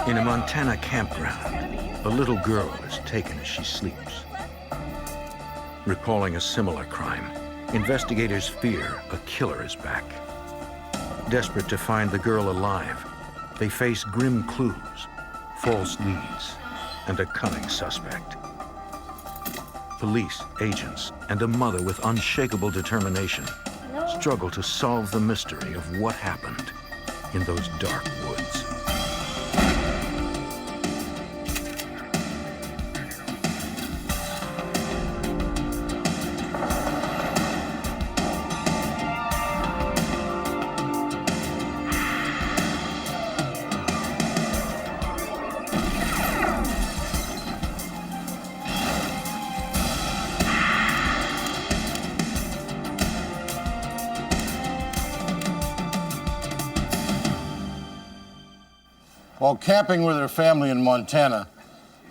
In a Montana campground, a little girl is taken as she sleeps. Recalling a similar crime, investigators fear a killer is back. Desperate to find the girl alive, they face grim clues, false leads, and a cunning suspect. Police, agents, and a mother with unshakable determination struggle to solve the mystery of what happened in those dark woods. While camping with her family in Montana,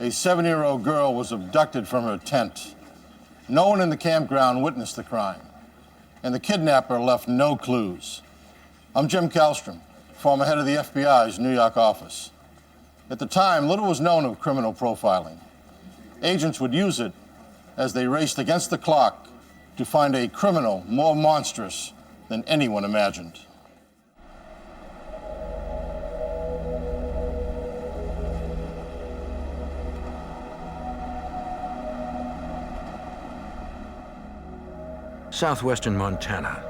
a 7-year-old girl was abducted from her tent. No one in the campground witnessed the crime, and the kidnapper left no clues. I'm Jim Kallstrom, former head of the FBI's New York office. At the time, little was known of criminal profiling. Agents would use it as they raced against the clock to find a criminal more monstrous than anyone imagined. Southwestern Montana,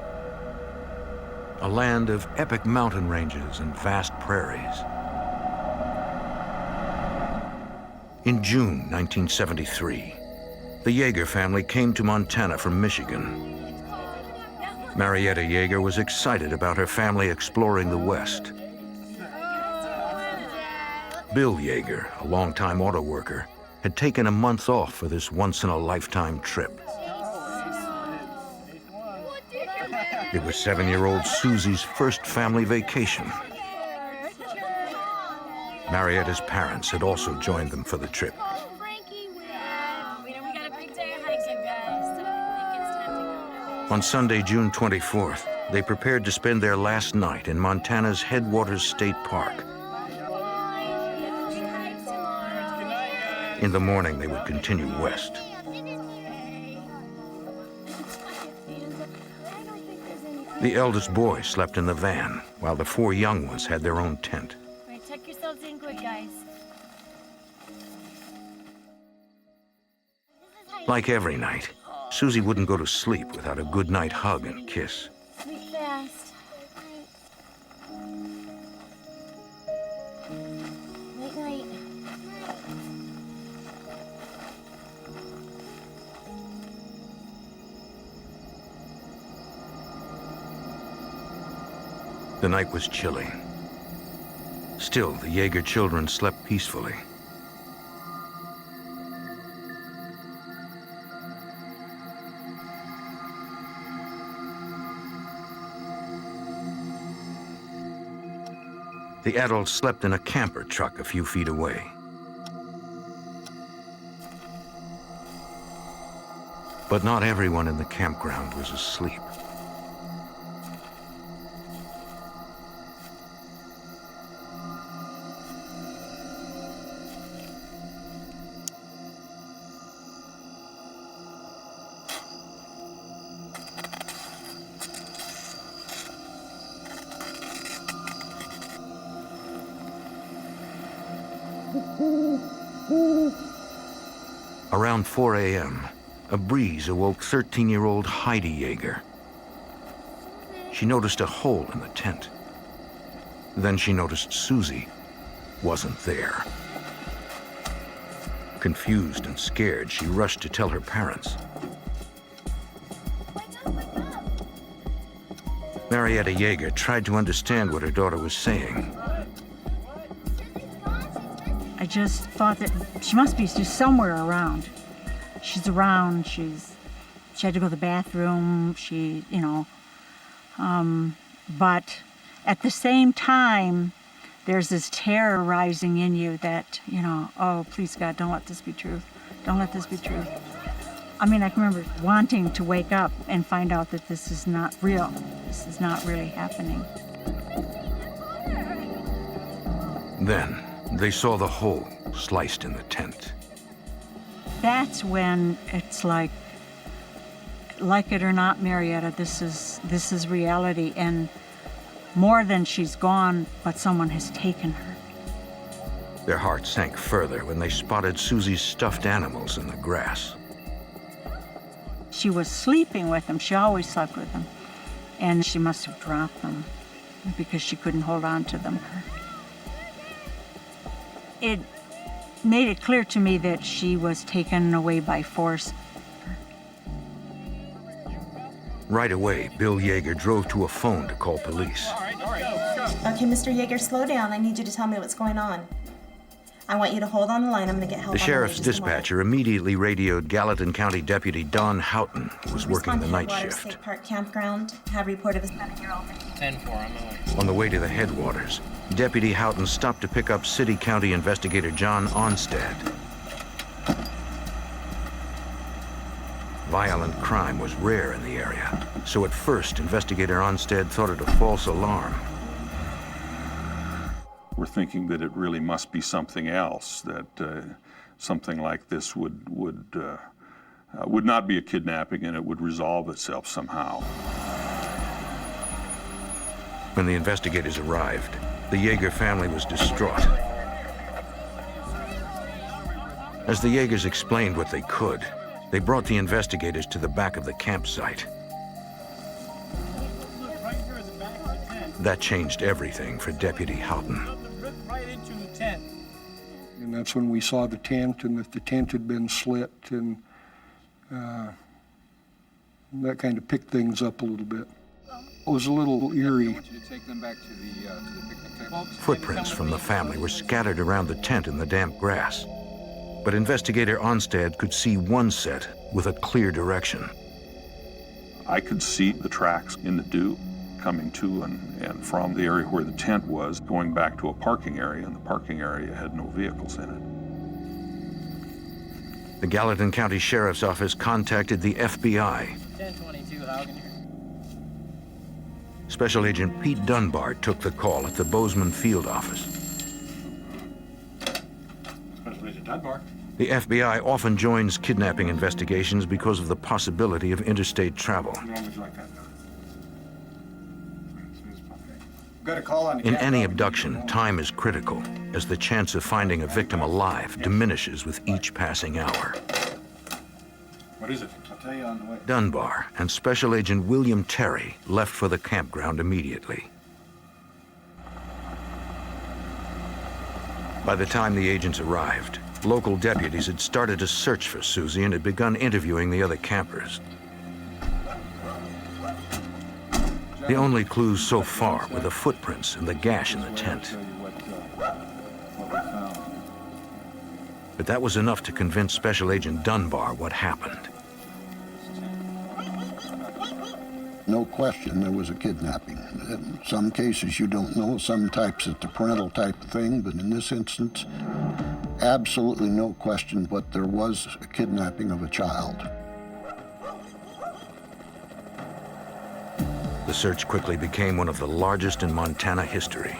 a land of epic mountain ranges and vast prairies. In June 1973, the Yeager family came to Montana from Michigan. Marietta Yeager was excited about her family exploring the West. Bill Yeager, a longtime auto worker, had taken a month off for this once-in-a-lifetime trip. It was 7-year-old Susie's first family vacation. Marietta's parents had also joined them for the trip. On Sunday, June 24th, they prepared to spend their last night in Montana's Headwaters State Park. In the morning, they would continue west. The eldest boy slept in the van, while the 4 young ones had their own tent. All right, tuck yourselves in good, guys. Like every night, Susie wouldn't go to sleep without a goodnight hug and kiss. Sleep fast. Night, night. The night was chilly. Still, the Yeager children slept peacefully. The adults slept in a camper truck a few feet away. But not everyone in the campground was asleep. Around 4 a.m., a breeze awoke 13-year-old Heidi Yeager. She noticed a hole in the tent. Then she noticed Susie wasn't there. Confused and scared, she rushed to tell her parents. Marietta Yeager tried to understand what her daughter was saying. I just thought that she must be just somewhere around. She's around, she had to go to the bathroom, but at the same time, there's this terror rising in you that, oh, please God, don't let this be true. Don't let this be true. I mean, I can remember wanting to wake up and find out that this is not real. This is not really happening. Then, They saw the hole sliced in the tent. That's when it's like it or not, Marietta, this is reality, and more than she's gone, but someone has taken her. Their hearts sank further when they spotted Susie's stuffed animals in the grass. She was sleeping with them. She always slept with them. And she must have dropped them because she couldn't hold on to them. It made it clear to me that she was taken away by force. Right away, Bill Yeager drove to a phone to call police. Okay, Mr. Yeager, slow down. I need you to tell me what's going on. I want you to hold on the line. I'm going to get help. The sheriff's dispatcher immediately radioed Gallatin County Deputy Don Houghton, who was working the night shift. State Park Campground. Have report of a 7-year-old. 10-4, I'm away. On the way to the headwaters, Deputy Houghton stopped to pick up City County investigator John Onstad. Violent crime was rare in the area, so at first, investigator Onstad thought it a false alarm. We're thinking that it really must be something else, that something like this would not be a kidnapping and it would resolve itself somehow. When the investigators arrived, the Yeager family was distraught. As the Yeagers explained what they could, they brought the investigators to the back of the campsite. That changed everything for Deputy Houghton. And that's when we saw the tent, and that the tent had been slit, and that kind of picked things up a little bit. It was a little eerie. Footprints from the family were scattered around the tent in the damp grass. But investigator Onstad could see one set with a clear direction. I could see the tracks in the dew coming to and from the area where the tent was, going back to a parking area, and the parking area had no vehicles in it. The Gallatin County Sheriff's Office contacted the FBI. 1022, Haugen here. Special Agent Pete Dunbar took the call at the Bozeman Field Office. Special Agent Dunbar. The FBI often joins kidnapping investigations because of the possibility of interstate travel. In any abduction, time is critical, as the chance of finding a victim alive diminishes with each passing hour. What is it? I'll tell you on the way. Dunbar and Special Agent William Terry left for the campground immediately. By the time the agents arrived, local deputies had started a search for Susie and had begun interviewing the other campers. The only clues so far were the footprints and the gash in the tent. But that was enough to convince Special Agent Dunbar what happened. No question there was a kidnapping. In some cases you don't know, some types it's a parental type of thing, but in this instance, absolutely no question but there was a kidnapping of a child. The search quickly became one of the largest in Montana history.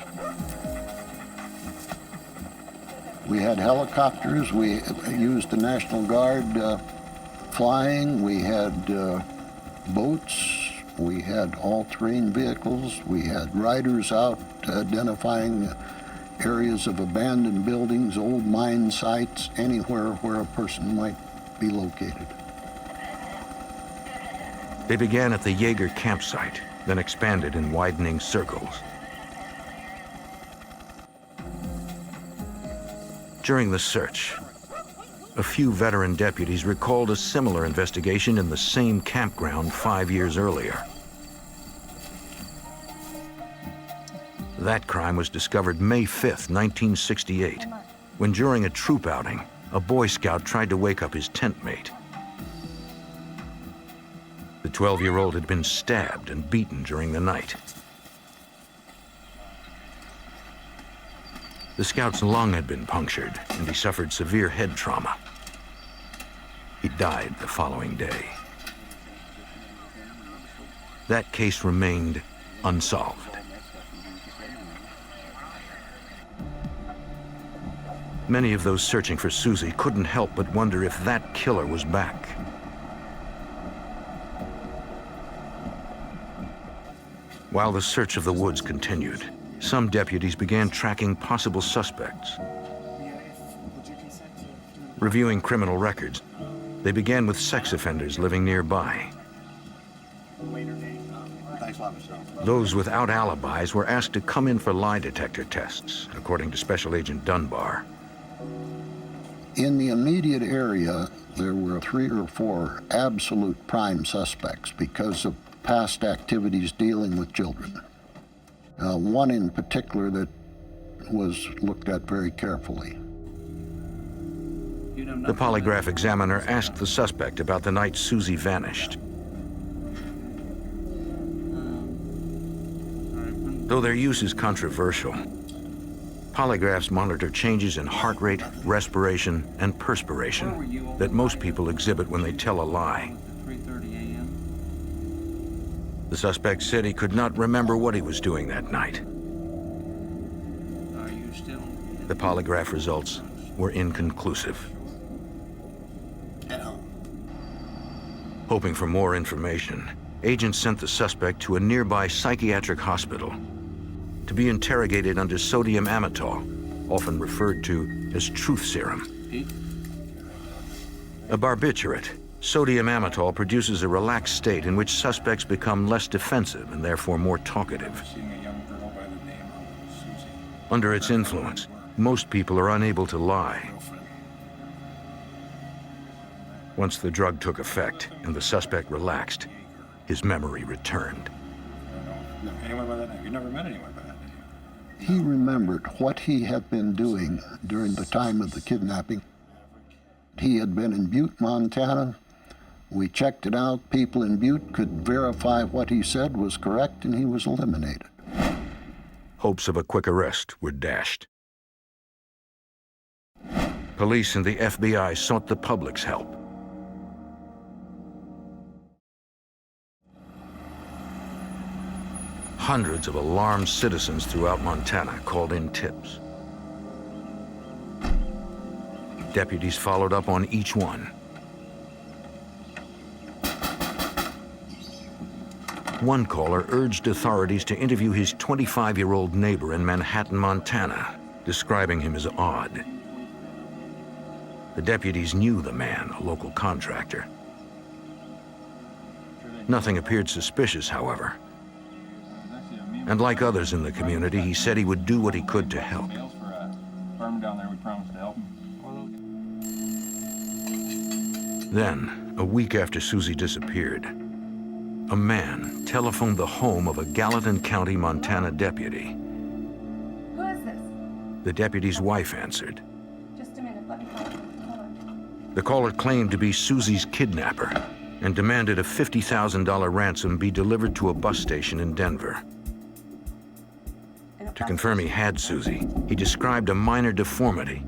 We had helicopters, we used the National Guard flying, we had boats, we had all-terrain vehicles, we had riders out identifying areas of abandoned buildings, old mine sites, anywhere where a person might be located. They began at the Yeager campsite, then expanded in widening circles. During the search, a few veteran deputies recalled a similar investigation in the same campground 5 years earlier. That crime was discovered May 5th, 1968, when during a troop outing, a Boy Scout tried to wake up his tent mate. The 12-year-old had been stabbed and beaten during the night. The scout's lung had been punctured, and he suffered severe head trauma. He died the following day. That case remained unsolved. Many of those searching for Susie couldn't help but wonder if that killer was back. While the search of the woods continued, some deputies began tracking possible suspects. Reviewing criminal records, they began with sex offenders living nearby. Those without alibis were asked to come in for lie detector tests, according to Special Agent Dunbar. In the immediate area, there were 3 or 4 absolute prime suspects because of past activities dealing with children. One in particular that was looked at very carefully. The polygraph examiner asked the suspect about the night Susie vanished. Though their use is controversial, polygraphs monitor changes in heart rate, respiration, and perspiration that most people exhibit when they tell a lie. The suspect said he could not remember what he was doing that night. The polygraph results were inconclusive. Hoping for more information, agents sent the suspect to a nearby psychiatric hospital to be interrogated under sodium amytal, often referred to as truth serum. A barbiturate, sodium amytal produces a relaxed state in which suspects become less defensive and therefore more talkative. Under its influence, most people are unable to lie. Once the drug took effect and the suspect relaxed, his memory returned. Anyone by that name? You never met anyone by that name? He remembered what he had been doing during the time of the kidnapping. He had been in Butte, Montana. We checked it out. People in Butte could verify what he said was correct, and he was eliminated. Hopes of a quick arrest were dashed. Police and the FBI sought the public's help. Hundreds of alarmed citizens throughout Montana called in tips. Deputies followed up on each one. One caller urged authorities to interview his 25-year-old neighbor in Manhattan, Montana, describing him as odd. The deputies knew the man, a local contractor. Nothing appeared suspicious, however. And like others in the community, he said he would do what he could to help. Then, a week after Susie disappeared, a man telephoned the home of a Gallatin County, Montana deputy. Who is this? The deputy's wife answered. Just a minute, let me call him. Hold on. The caller claimed to be Susie's kidnapper and demanded a $50,000 ransom be delivered to a bus station in Denver. To confirm he had Susie, he described a minor deformity: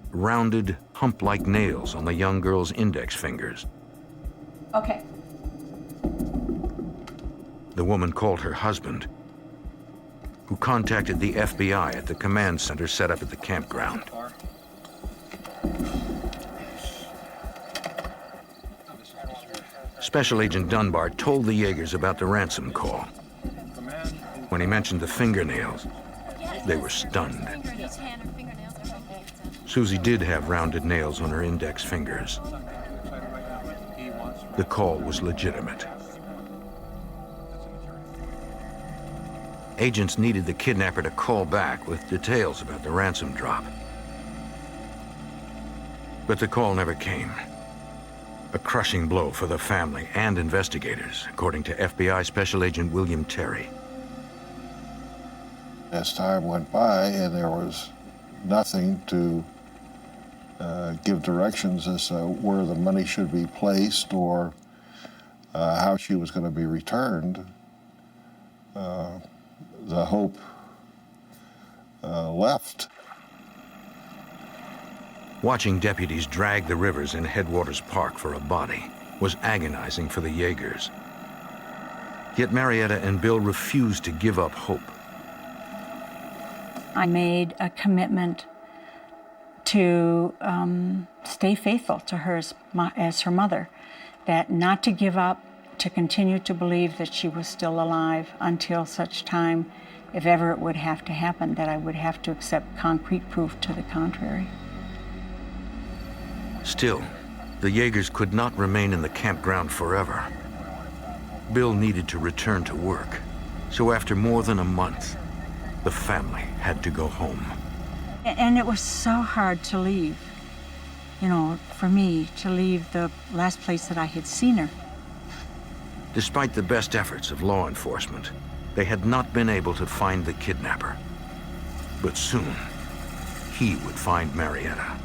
rounded, hump-like nails on the young girl's index fingers. Okay. The woman called her husband, who contacted the FBI at the command center set up at the campground. Special Agent Dunbar told the Yeagers about the ransom call. When he mentioned the fingernails, they were stunned. Susie did have rounded nails on her index fingers. The call was legitimate. Agents needed the kidnapper to call back with details about the ransom drop. But the call never came. A crushing blow for the family and investigators, according to FBI Special Agent William Terry. As time went by and there was nothing to give directions as to where the money should be placed or how she was going to be returned, the hope left. Watching deputies drag the rivers in Headwaters Park for a body was agonizing for the Yeagers. Yet Marietta and Bill refused to give up hope. I made a commitment to stay faithful to her as her mother, that not to give up, to continue to believe that she was still alive until such time, if ever it would have to happen, that I would have to accept concrete proof to the contrary. Still, the Yeagers could not remain in the campground forever. Bill needed to return to work, so after more than a month, the family had to go home. And it was so hard to leave, you know, for me, to leave the last place that I had seen her. Despite the best efforts of law enforcement, they had not been able to find the kidnapper. But soon, he would find Marietta.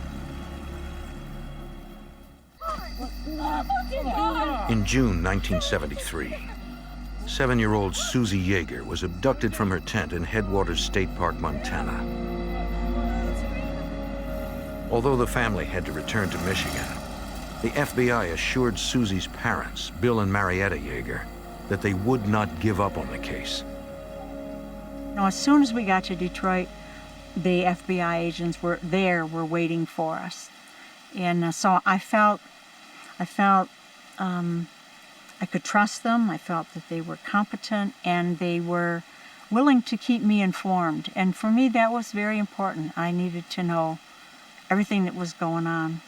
In June 1973, 7-year-old Susie Yeager was abducted from her tent in Headwaters State Park, Montana. Although the family had to return to Michigan, the FBI assured Susie's parents, Bill and Marietta Yeager, that they would not give up on the case. Now, as soon as we got to Detroit, the FBI agents were waiting for us. And so I felt I could trust them. I felt that they were competent and they were willing to keep me informed. And for me, that was very important. I needed to know everything that was going on.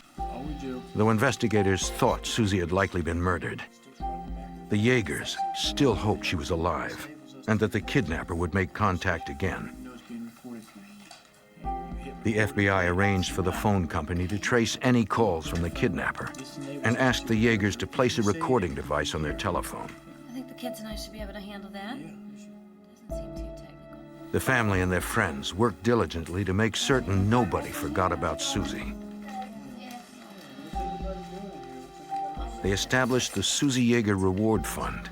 Though investigators thought Susie had likely been murdered, the Yeagers still hoped she was alive and that the kidnapper would make contact again. The FBI arranged for the phone company to trace any calls from the kidnapper and asked the Yeagers to place a recording device on their telephone. I think the kids and I should be able to handle that. Doesn't seem too technical. The family and their friends worked diligently to make certain nobody forgot about Susie. They established the Susie Yeager Reward Fund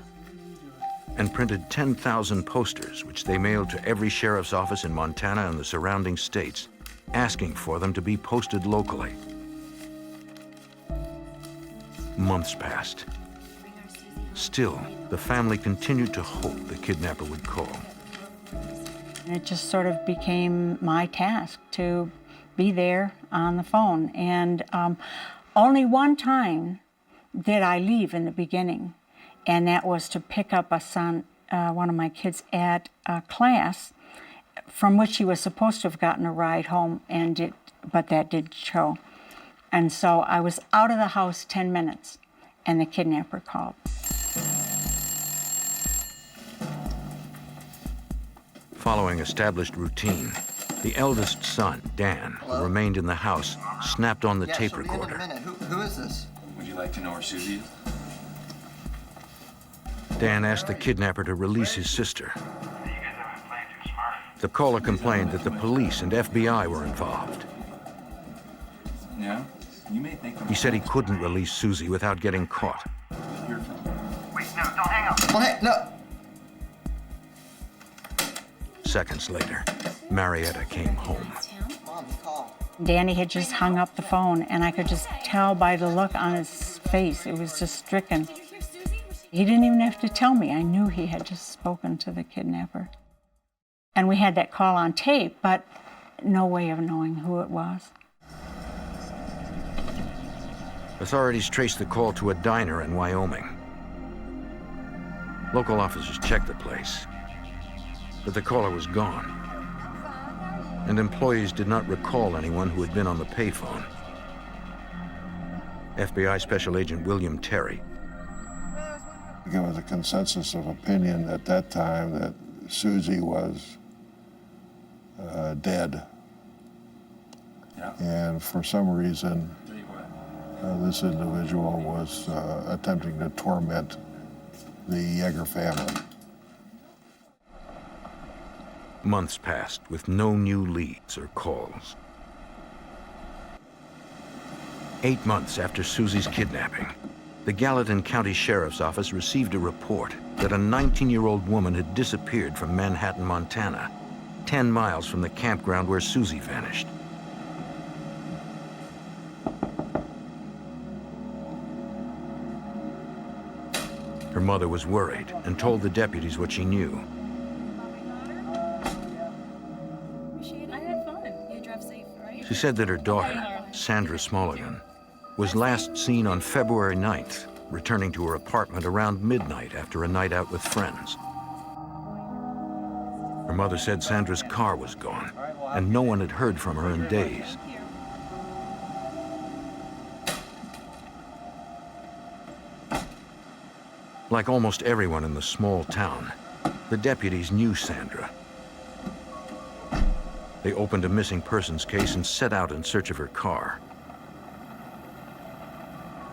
and printed 10,000 posters, which they mailed to every sheriff's office in Montana and the surrounding states, asking for them to be posted locally. Months passed. Still, the family continued to hope the kidnapper would call. It just sort of became my task to be there on the phone. And only one time did I leave in the beginning, and that was to pick up a son, one of my kids, at a class from which he was supposed to have gotten a ride home, but that didn't show. And so I was out of the house 10 minutes, and the kidnapper called. Following established routine, the eldest son, Dan, who remained in the house, snapped on the tape recorder. Who is this? Would you like to know where Susie is? Dan asked the kidnapper to release his sister. The caller complained that the police and FBI were involved. Yeah? You may think He said he couldn't release Susie without getting caught. Wait, no, don't hang up. Well, hey, no. Seconds later, Marietta came home. Mom, he called. Danny had just hung up the phone, and I could just tell by the look on his face, it was just stricken. He didn't even have to tell me. I knew he had just spoken to the kidnapper. And we had that call on tape, but no way of knowing who it was. Authorities traced the call to a diner in Wyoming. Local officers checked the place, but the caller was gone, and employees did not recall anyone who had been on the payphone. FBI Special Agent William Terry. There was a consensus of opinion at that time that Susie was dead. Yeah. And for some reason, this individual was attempting to torment the Yeager family. Months passed with no new leads or calls. 8 months after Susie's kidnapping, the Gallatin County Sheriff's Office received a report that a 19-year-old woman had disappeared from Manhattan, Montana, 10 miles from the campground where Susie vanished. Her mother was worried and told the deputies what she knew. I had fun. You drive safe, right? She said that her daughter, Sandra Smolligan, was last seen on February 9th, returning to her apartment around midnight after a night out with friends. Her mother said Sandra's car was gone, and no one had heard from her in days. Like almost everyone in the small town, the deputies knew Sandra. They opened a missing persons case and set out in search of her car.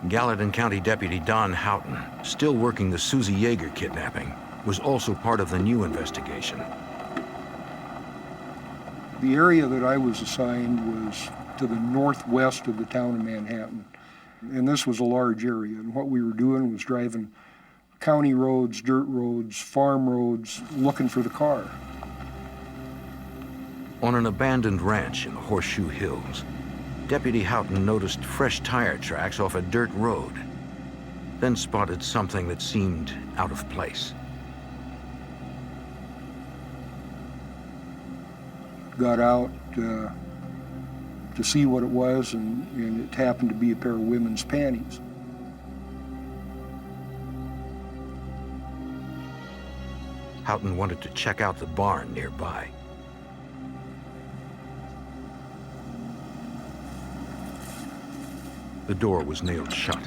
Gallatin County Deputy Don Houghton, still working the Susie Yeager kidnapping, was also part of the new investigation. The area that I was assigned was to the northwest of the town of Manhattan. And this was a large area. And what we were doing was driving county roads, dirt roads, farm roads, looking for the car. On an abandoned ranch in the Horseshoe Hills, Deputy Houghton noticed fresh tire tracks off a dirt road, then spotted something that seemed out of place. Got out to see what it was, and it happened to be a pair of women's panties. Houghton wanted to check out the barn nearby. The door was nailed shut.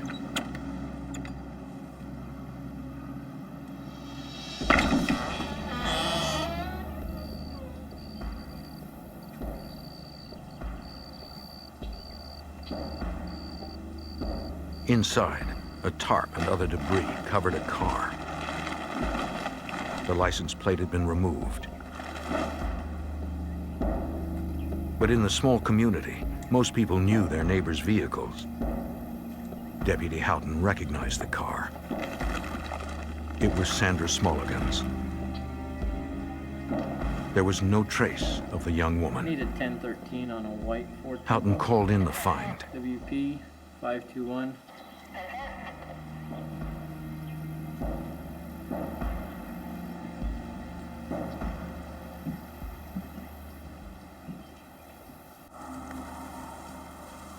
Inside, a tarp and other debris covered a car. The license plate had been removed. But in the small community, most people knew their neighbors' vehicles. Deputy Houghton recognized the car. It was Sandra Smolligan's. There was no trace of the young woman. Needed 1013 on a white Ford. Houghton called in the find. WP 521.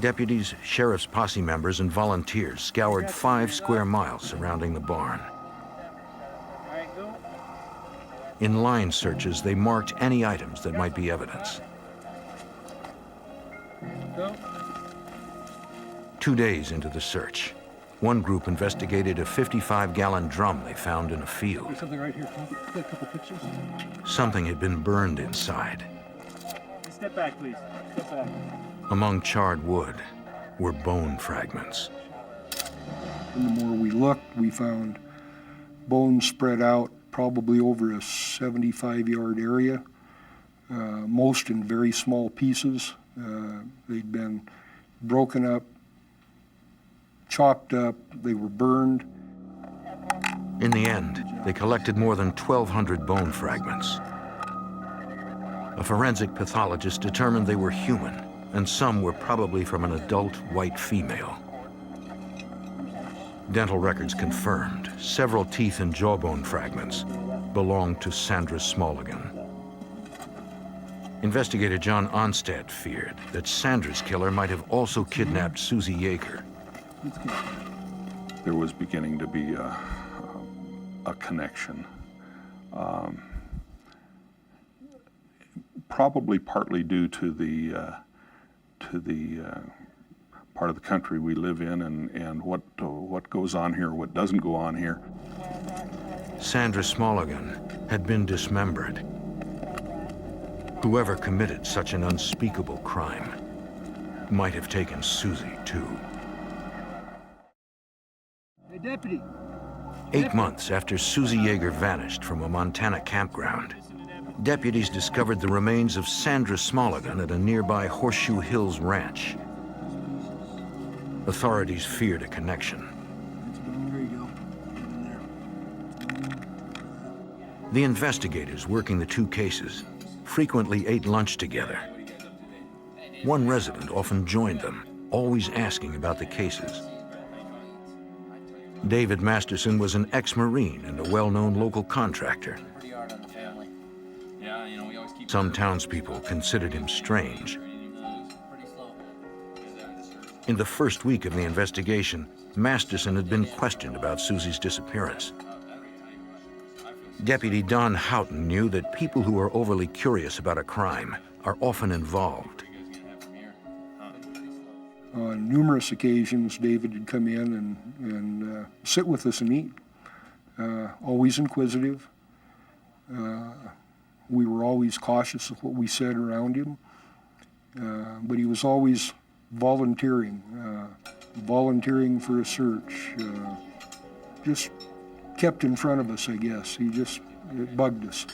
Deputies, sheriff's posse members, and volunteers scoured 5 square miles surrounding the barn. All right, go. In line searches, they marked any items that might be evidence. Go. 2 days into the search, one group investigated a 55-gallon drum they found in a field. There's something right here. Can you get a couple pictures? Something had been burned inside. Step back, please. Step back. Among charred wood were bone fragments. And the more we looked, we found bones spread out probably over a 75-yard area, most in very small pieces. They'd been broken up, chopped up, they were burned. In the end, they collected more than 1,200 bone fragments. A forensic pathologist determined they were human, and some were probably from an adult white female. Dental records confirmed several teeth and jawbone fragments belonged to Sandra Smolligan. Investigator John Onstad feared that Sandra's killer might have also kidnapped Susie Yeager. There was beginning to be a connection. Probably partly due to the part of the country we live in and what goes on here, what doesn't go on here. Sandra Smolligan had been dismembered. Whoever committed such an unspeakable crime might have taken Susie, too. Hey, deputy. 8 months after Susie Yeager vanished from a Montana campground, deputies discovered the remains of Sandra Smolligan at a nearby Horseshoe Hills ranch. Authorities feared a connection. There you go. The investigators working the 2 cases frequently ate lunch together. One resident often joined them, always asking about the cases. David Masterson was an ex-Marine and a well-known local contractor. Some townspeople considered him strange. In the first week of the investigation, Masterson had been questioned about Susie's disappearance. Deputy Don Houghton knew that people who are overly curious about a crime are often involved. On numerous occasions, David would come in and sit with us and eat. Always inquisitive. We were always cautious of what we said around him. But he was always volunteering for a search. Just kept in front of us, I guess. It bugged us.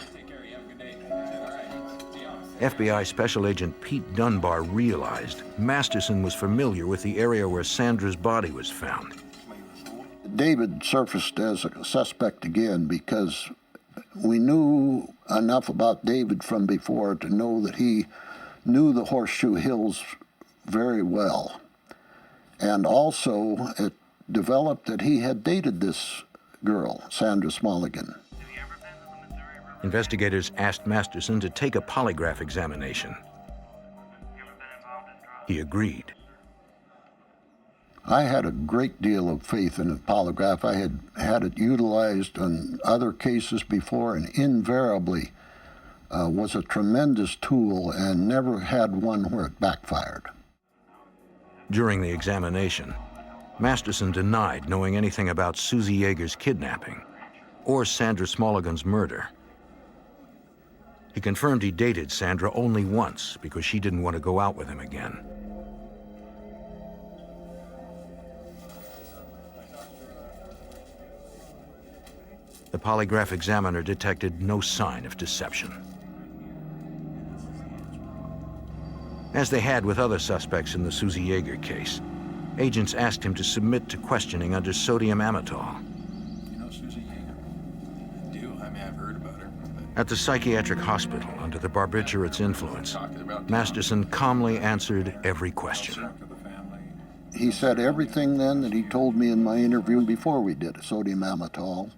FBI Special Agent Pete Dunbar realized Masterson was familiar with the area where Sandra's body was found. David surfaced as a suspect again because we knew enough about David from before to know that he knew the Horseshoe Hills very well. And also it developed that he had dated this girl, Sandra Smulligan. Investigators asked Masterson to take a polygraph examination. He agreed. I had a great deal of faith in the polygraph. I had had it utilized on other cases before, and invariably was a tremendous tool and never had one where it backfired. During the examination, Masterson denied knowing anything about Susie Yeager's kidnapping or Sandra Smulligan's murder. He confirmed he dated Sandra only once because she didn't want to go out with him again. The polygraph examiner detected no sign of deception. As they had with other suspects in the Susie Yeager case, agents asked him to submit to questioning under sodium amytal. You know Susie Yeager? I do. I mean, I've heard about her. At the psychiatric hospital under the barbiturate's influence, Masterson calmly answered every question. He said everything then that he told me in my interview before we did sodium amytal.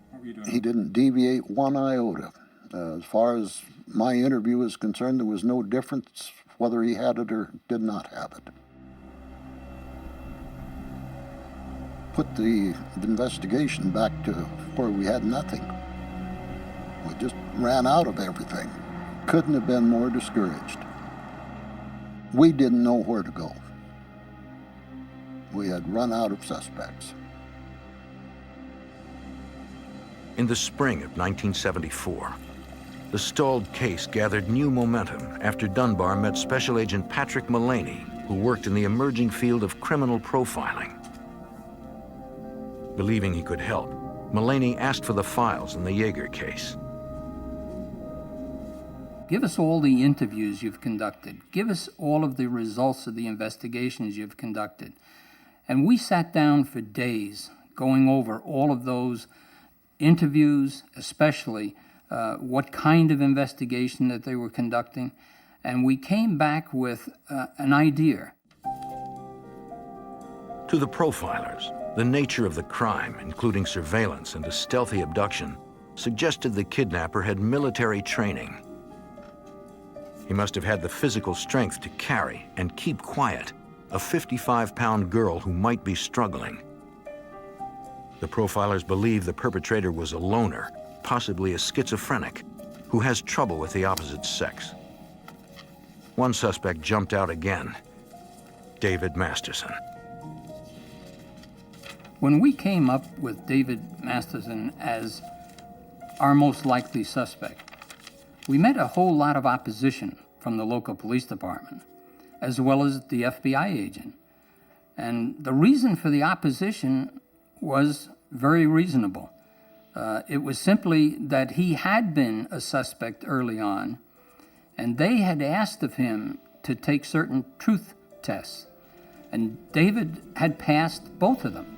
He didn't deviate one iota. As far as my interview is concerned, there was no difference whether he had it or did not have it. Put the investigation back to where we had nothing. We just ran out of everything. Couldn't have been more discouraged. We didn't know where to go. We had run out of suspects. In the spring of 1974, the stalled case gathered new momentum after Dunbar met Special Agent Patrick Mullaney, who worked in the emerging field of criminal profiling. Believing he could help, Mullaney asked for the files in the Yeager case. Give us all the interviews you've conducted. Give us all of the results of the investigations you've conducted. And we sat down for days going over all of those interviews, especially what kind of investigation that they were conducting, and we came back with an idea. To the profilers, the nature of the crime, including surveillance and a stealthy abduction, suggested the kidnapper had military training. He must have had the physical strength to carry and keep quiet a 55-pound girl who might be struggling. The profilers believe the perpetrator was a loner, possibly a schizophrenic, who has trouble with the opposite sex. One suspect jumped out again, David Masterson. When we came up with David Masterson as our most likely suspect, we met a whole lot of opposition from the local police department, as well as the FBI agent. And the reason for the opposition was very reasonable. It was simply that he had been a suspect early on, and they had asked of him to take certain truth tests, and David had passed both of them.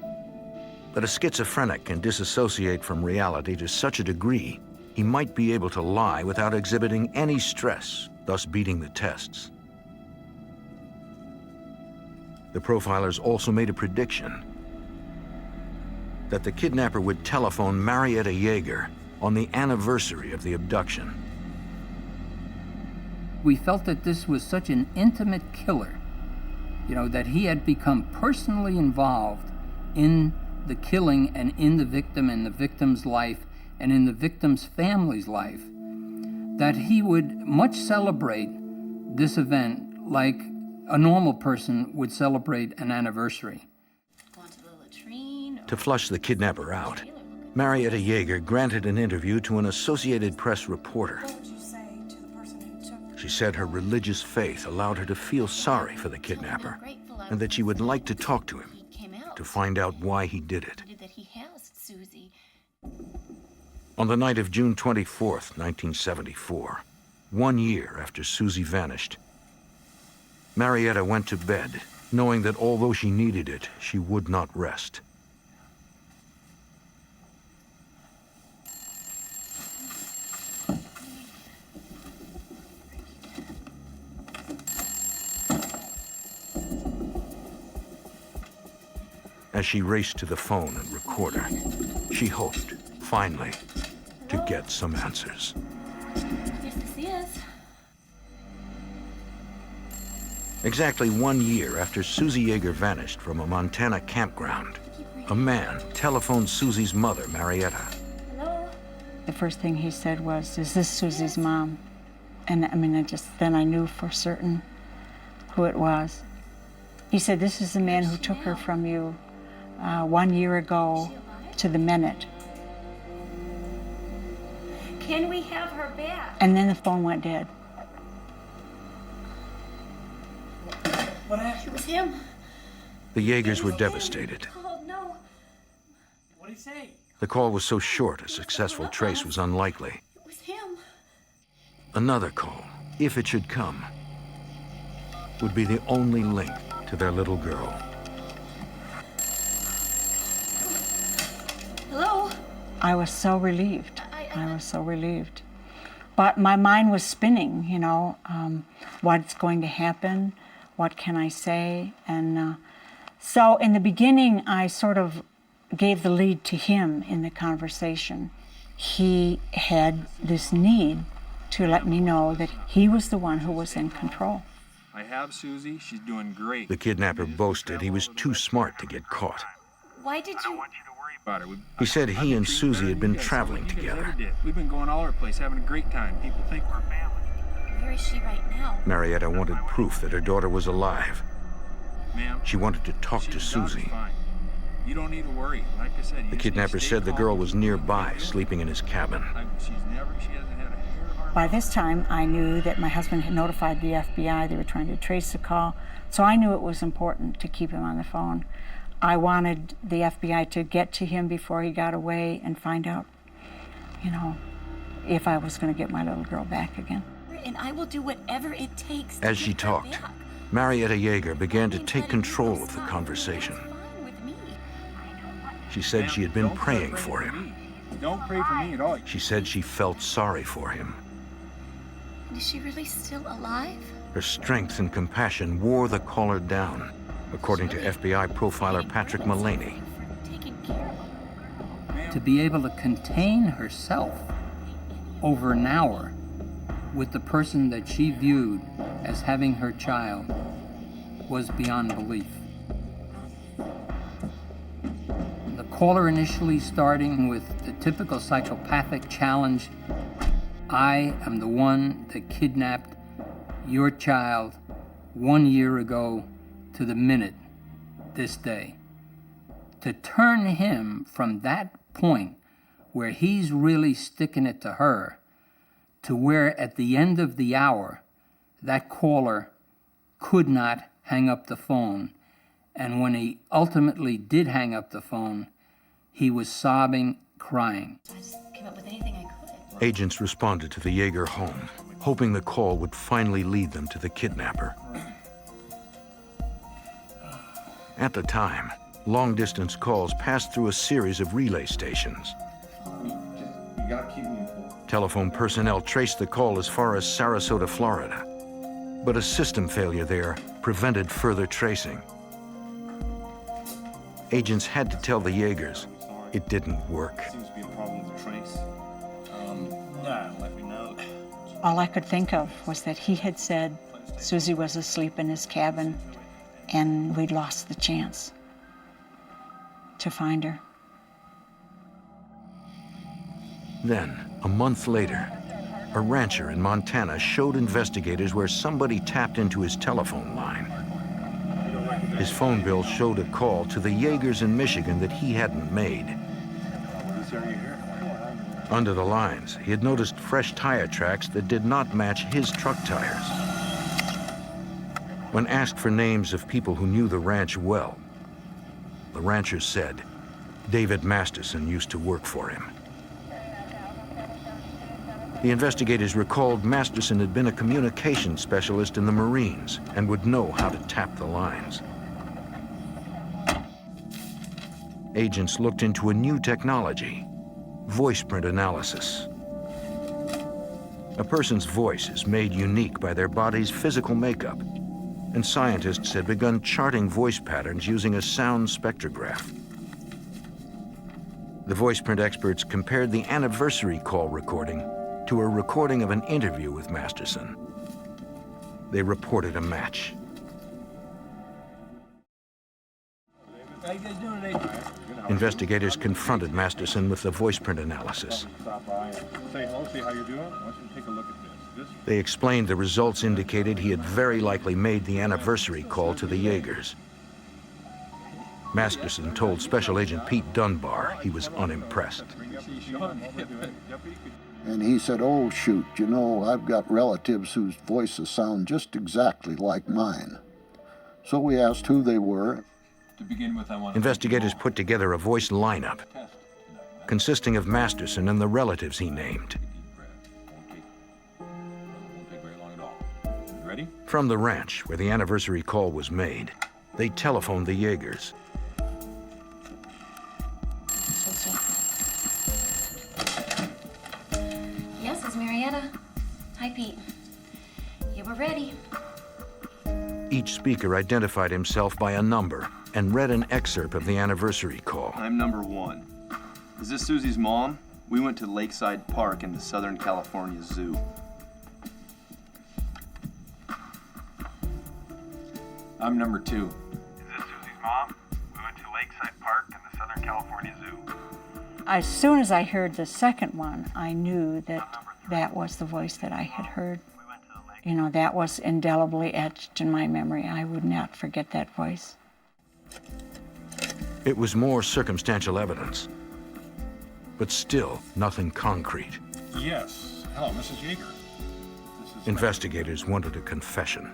But a schizophrenic can disassociate from reality to such a degree, he might be able to lie without exhibiting any stress, thus beating the tests. The profilers also made a prediction that the kidnapper would telephone Marietta Yeager on the anniversary of the abduction. We felt that this was such an intimate killer that he had become personally involved in the killing and in the victim and the victim's life and in the victim's family's life, that he would much celebrate this event like a normal person would celebrate an anniversary. To flush the kidnapper out, Marietta Yeager granted an interview to an Associated Press reporter. She said her religious faith allowed her to feel sorry for the kidnapper and that she would like to talk to him to find out why he did it. On the night of June 24th, 1974, 1 year after Susie vanished, Marietta went to bed, knowing that although she needed it, she would not rest. As she raced to the phone and recorder, she hoped, finally, to get some answers. Yes, this is. Exactly 1 year after Susie Yeager vanished from a Montana campground, a man telephoned Susie's mother, Marietta. Hello? The first thing he said was, "Is this Susie's mom?" And I mean, then I knew for certain who it was. He said, "This is the man who took her from you 1 year ago to the minute." Can we have her back? And then the phone went dead. What happened? It was him. The Yeagers were devastated. Oh, no. What did he say? The call was so short, a successful trace was unlikely. It was him. Another call, if it should come, would be the only link to their little girl. Hello? I was so relieved. I was so relieved. But my mind was spinning, what's going to happen, what can I say? And so in the beginning, I sort of gave the lead to him in the conversation. He had this need to let me know that he was the one who was in control. I have Susie. She's doing great. The kidnapper boasted he was too smart to get caught. Why did you... He said he and Susie had been traveling together. We've been going all over the place, having a great time. People think we're family. Where is she right now? Marietta wanted proof that her daughter was alive. Ma'am, She wanted to talk to Susie. fine. You don't need to worry. Like I said, you The just need to kidnapper stay said the calm. girl was nearby, sleeping in his cabin. She hasn't had a hair of our By this time, I knew that my husband had notified the FBI. They were trying to trace the call. So I knew it was important to keep him on the phone. I wanted the FBI to get to him before he got away and find out, if I was going to get my little girl back again. And I will do whatever it takes to As she get her talked, back. Marietta Yeager began to take control of the conversation. Fine with me. She said she had been Don't praying pray for him. me. Don't pray for me at all. She said she felt sorry for him. Is she really still alive? Her strength and compassion wore the caller down, according to FBI profiler Patrick Mullaney. Taking care of her. To be able to contain herself over an hour with the person that she viewed as having her child was beyond belief. The caller initially starting with the typical psychopathic challenge, "I am the one that kidnapped your child 1 year ago to the minute, this day." To turn him from that point where he's really sticking it to her to where at the end of the hour, that caller could not hang up the phone. And when he ultimately did hang up the phone, he was sobbing, crying. I just came up with anything I could. Agents responded to the Yeager home, hoping the call would finally lead them to the kidnapper. At the time, long-distance calls passed through a series of relay stations. You gotta keep me informed. Telephone personnel traced the call as far as Sarasota, Florida. But a system failure there prevented further tracing. Agents had to tell the Yeagers it didn't work. Seems to be a problem with the trace. Let me know. All I could think of was that he had said Susie was asleep in his cabin and we'd lost the chance to find her. Then, a month later, a rancher in Montana showed investigators where somebody tapped into his telephone line. His phone bill showed a call to the Yeagers in Michigan that he hadn't made. Under the lines, he had noticed fresh tire tracks that did not match his truck tires. When asked for names of people who knew the ranch well, the rancher said David Masterson used to work for him. The investigators recalled Masterson had been a communications specialist in the Marines and would know how to tap the lines. Agents looked into a new technology, voice print analysis. A person's voice is made unique by their body's physical makeup, and scientists had begun charting voice patterns using a sound spectrograph. The voice print experts compared the anniversary call recording to a recording of an interview with Masterson. They reported a match. How you guys doing today? Investigators confronted Masterson with the voice print analysis. Stop by and say hello, see how you're doing. I want you to take a look at this. They explained the results indicated he had very likely made the anniversary call to the Yeagers. Masterson told Special Agent Pete Dunbar he was unimpressed. And he said, "Oh, shoot, you know, I've got relatives whose voices sound just exactly like mine." So we asked who they were. To begin with, I want Investigators put together a voice lineup consisting of Masterson and the relatives he named. Ready? From the ranch where the anniversary call was made, they telephoned the Yeagers. Yes, it's Marietta. Hi, Pete. Yeah, we're ready. Each speaker identified himself by a number and read an excerpt of the anniversary call. I'm number 1. Is this Susie's mom? We went to Lakeside Park in the Southern California Zoo. I'm number 2. Is this Susie's mom? We went to Lakeside Park in the Southern California Zoo. As soon as I heard the second one, I knew that that was the voice that I had heard. You know, that was indelibly etched in my memory. I would not forget that voice. It was more circumstantial evidence, but still nothing concrete. Yes. Hello, Mrs. Yeager. Investigators wanted a confession.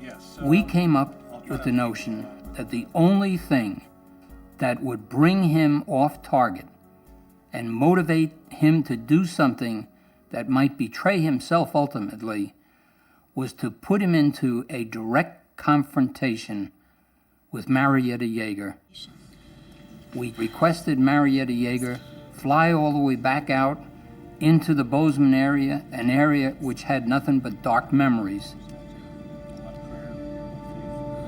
Yes. We came up with the notion that the only thing that would bring him off target and motivate him to do something that might betray himself ultimately was to put him into a direct confrontation with Marietta Yeager. We requested Marietta Yeager fly all the way back out into the Bozeman area, an area which had nothing but dark memories.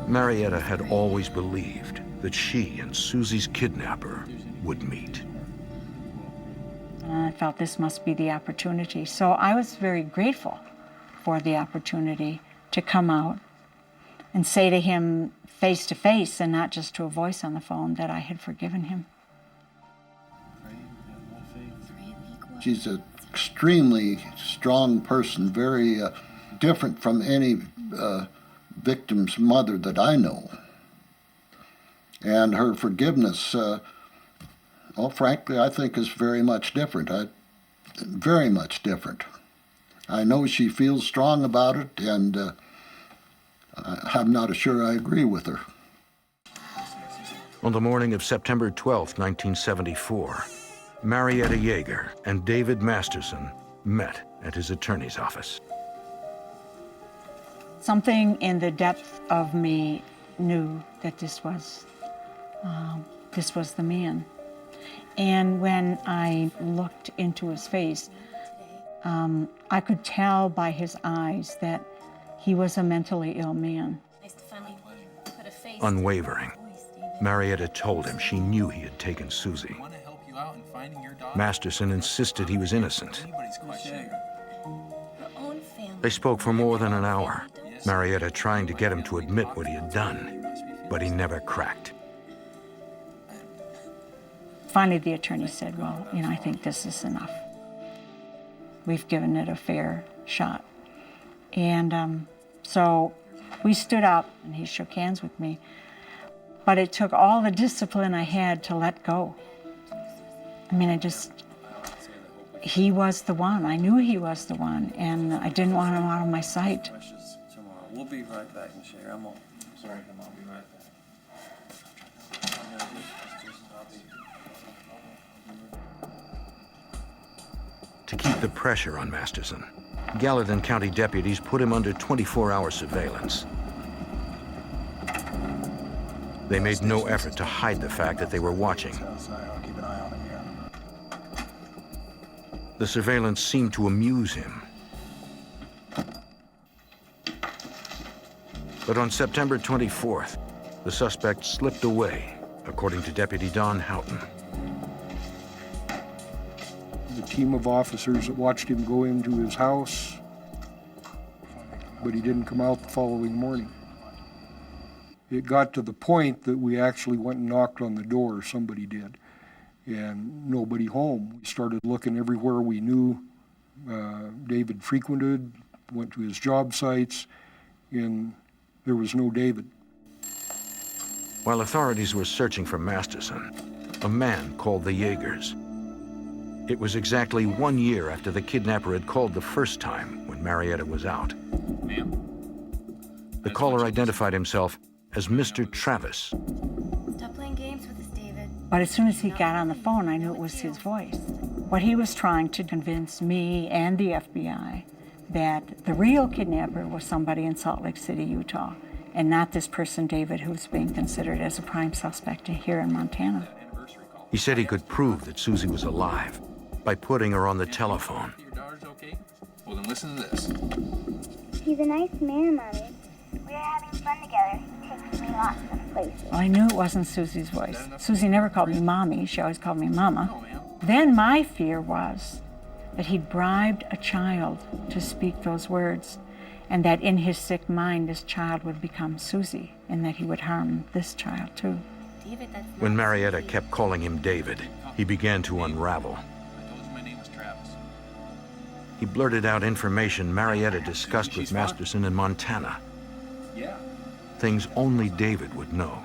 Marietta had always believed that she and Susie's kidnapper would meet. I felt this must be the opportunity. So I was very grateful for the opportunity to come out and say to him face to face and not just to a voice on the phone that I had forgiven him. She's an extremely strong person, very different from any victim's mother that I know. And her forgiveness, well, frankly, I think is very much different. Very much different. I know she feels strong about it, and I'm not sure I agree with her. On the morning of September 12, 1974, Marietta Yeager and David Masterson met at his attorney's office. Something in the depth of me knew that this was the man. And when I looked into his face, I could tell by his eyes that he was a mentally ill man. Unwavering, Marietta told him she knew he had taken Susie. Masterson insisted he was innocent. They spoke for more than an hour. Marietta trying to get him to admit what he had done, but he never cracked. Finally, the attorney said, well, you know, I think this is enough. We've given it a fair shot. And so we stood up and he shook hands with me. But it took all the discipline I had to let go. I mean, he was the one. I knew he was the one, and I didn't want him out of my sight. We'll be right back, Miss Shaker. I'm sorry, I'll be right back. To keep the pressure on Masterson, Gallatin County deputies put him under 24-hour surveillance. They made no effort to hide the fact that they were watching. The surveillance seemed to amuse him. But on September 24th, the suspect slipped away, according to Deputy Don Houghton. The team of officers that watched him go into his house, but he didn't come out the following morning. It got to the point that we actually went and knocked on the door, somebody did, and nobody home. We started looking everywhere we knew David frequented, went to his job sites, and there was no David. While authorities were searching for Masterson, a man called the Yeagers. It was exactly 1 year after the kidnapper had called the first time when Marietta was out. Ma'am? The caller identified himself as Mr. Travis. Stop playing games with us, David. But as soon as he got on the phone, I knew it was his voice. What he was trying to convince me and the FBI that the real kidnapper was somebody in Salt Lake City, Utah, and not this person, David, who's being considered as a prime suspect here in Montana. He said he could prove that Susie was alive by putting her on the telephone. Your daughter's okay? Well, then listen to this. He's a nice man, Mommy. We are having fun together. He takes me lots of places. Well, I knew it wasn't Susie's voice. Susie never called me Mommy. She always called me Mama. Then my fear was that he'd bribed a child to speak those words, and that in his sick mind, this child would become Susie, and that he would harm this child too. David, that's not When Marietta kept calling him David, he began to unravel. I told you my name was Travis. He blurted out information Marietta discussed with Masterson in Montana. Yeah, Things only David would know.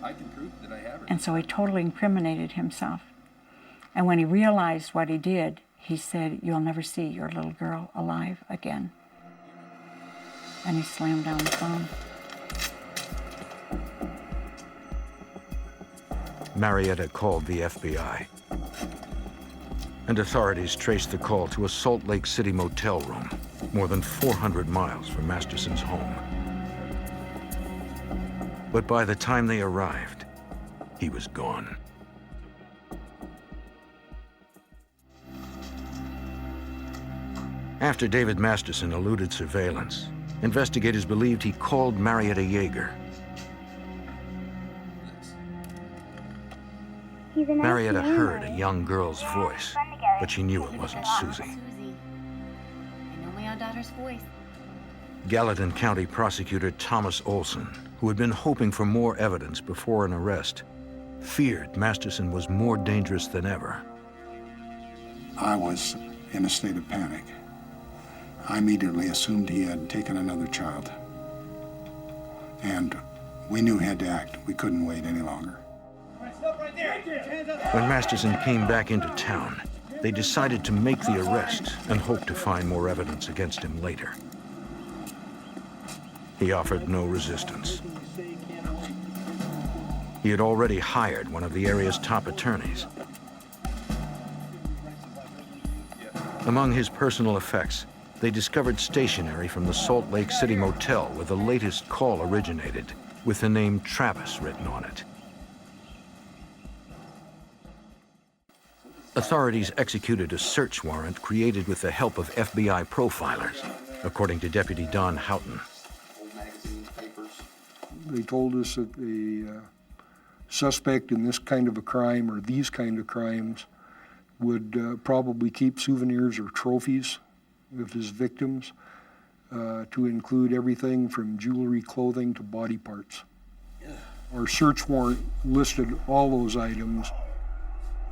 I can prove that I have her. And so he totally incriminated himself. And when he realized what he did, he said, "You'll never see your little girl alive again." And he slammed down the phone. Marietta called the FBI. And authorities traced the call to a Salt Lake City motel room, more than 400 miles from Masterson's home. But by the time they arrived, he was gone. After David Masterson eluded surveillance, investigators believed he called Marietta Yeager. He's a nice Marietta man, heard a Mommy. young girl's voice, Fun together. but she knew it wasn't Susie. Susie. I know my daughter's voice. Gallatin County Prosecutor Thomas Olson, who had been hoping for more evidence before an arrest, feared Masterson was more dangerous than ever. I was in a state of panic. I immediately assumed he had taken another child. And we knew he had to act. We couldn't wait any longer. When Masterson came back into town, they decided to make the arrest and hoped to find more evidence against him later. He offered no resistance. He had already hired one of the area's top attorneys. Among his personal effects, they discovered stationery from the Salt Lake City motel where the latest call originated, with the name Travis written on it. Authorities executed a search warrant created with the help of FBI profilers, according to Deputy Don Houghton. They told us that the suspect in this kind of a crime or these kind of crimes would probably keep souvenirs or trophies of his victims. to include everything from jewelry, clothing, to body parts. Our search warrant listed all those items.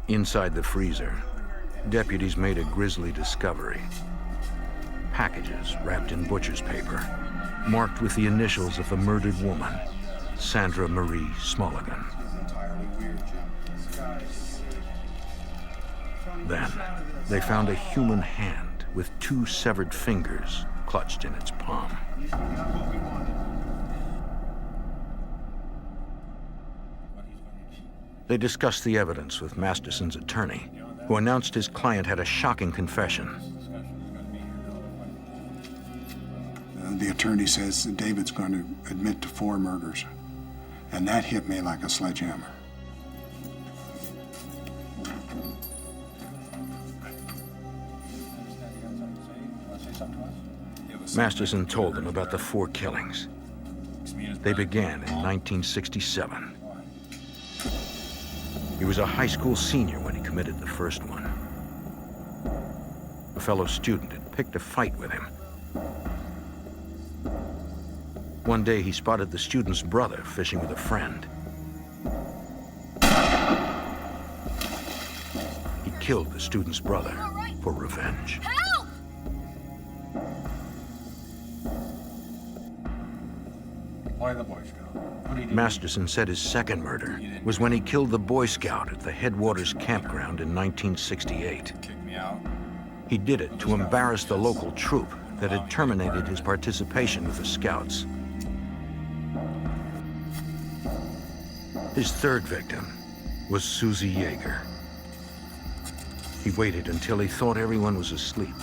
Inside the freezer, deputies made a grisly discovery. Packages wrapped in butcher's paper, marked with the initials of the murdered woman, Sandra Marie Smulligan. Then, they found a human hand with 2 severed fingers clutched in its palm. They discussed the evidence with Masterson's attorney, who announced his client had a shocking confession. The attorney says that David's going to admit to 4 murders, and that hit me like a sledgehammer. Masterson told them about the 4 killings. They began in 1967. He was a high school senior when he committed the first one. A fellow student had picked a fight with him. One day he spotted the student's brother fishing with a friend. He killed the student's brother for revenge. Help! Why the Boy Scout? What did he do? Masterson said his second murder was when he killed the Boy Scout at the Headwaters campground in 1968. Kick me out. He did it to embarrass the local troop that had terminated his participation with the Scouts. His third victim was Susie Yeager. He waited until he thought everyone was asleep.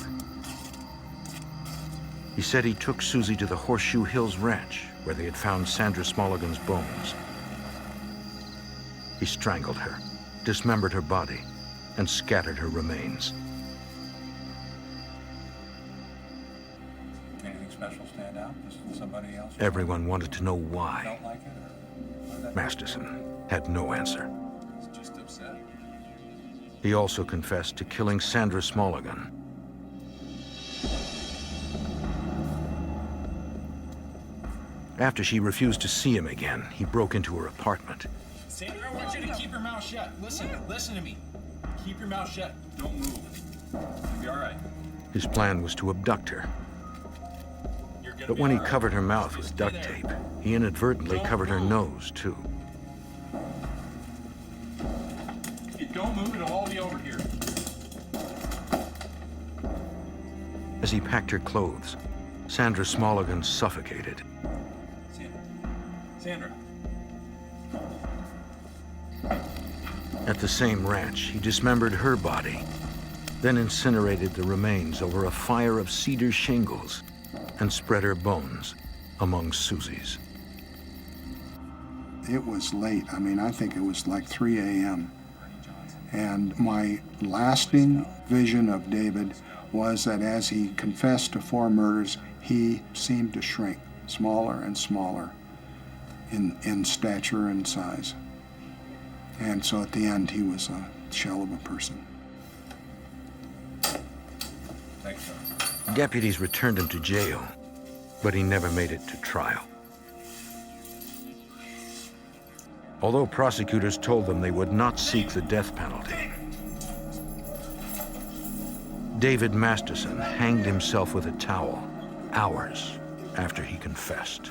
He said he took Susie to the Horseshoe Hills Ranch, where they had found Sandra Smulligan's bones. He strangled her, dismembered her body, and scattered her remains. Anything special stand out? Just somebody else? Everyone wanted to know why. Don't like it? Or Masterson had no answer. he's just upset. He also confessed to killing Sandra Smulligan. After she refused to see him again, he broke into her apartment. Sandra, I want you to keep your mouth shut. Listen to me. Keep your mouth shut. Don't move. You'll be all right. His plan was to abduct her. But when he covered her mouth with duct tape, he inadvertently covered her nose, too. If you don't move, it'll all be over here. As he packed her clothes, Sandra Smulligan suffocated. Sandra. At the same ranch, he dismembered her body, then incinerated the remains over a fire of cedar shingles and spread her bones among Susie's. It was late. I mean, I think it was like 3 a.m. And my lasting vision of David was that as he confessed to 4 murders, he seemed to shrink smaller and smaller in stature and size. And so at the end, he was a shell of a person. Thanks, sir. Deputies returned him to jail, but he never made it to trial. Although prosecutors told them they would not seek the death penalty, David Masterson hanged himself with a towel hours after he confessed.